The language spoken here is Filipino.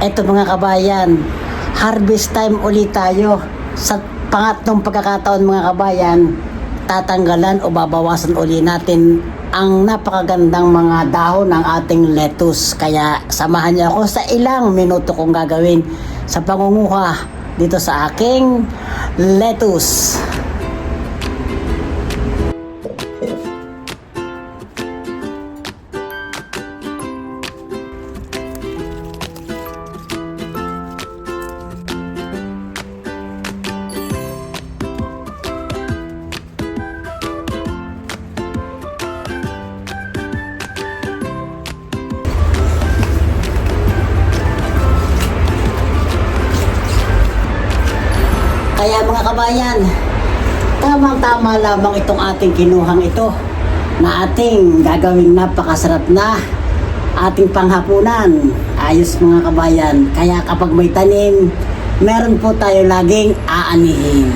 Eto mga kabayan, harvest time ulit tayo. Sa pangatlong pagkakataon mga kabayan, tatanggalan o babawasan uli natin ang napakagandang mga dahon ng ating lettuce. Kaya samahan niyo ako sa ilang minuto kong gagawin sa pangunguha dito sa aking lettuce. Kaya mga kabayan, tamang-tama lamang itong ating kinuhang ito na ating gagawing napakasarap na ating panghapunan. Ayos mga kabayan, kaya kapag may tanim, meron po tayo laging aanihin.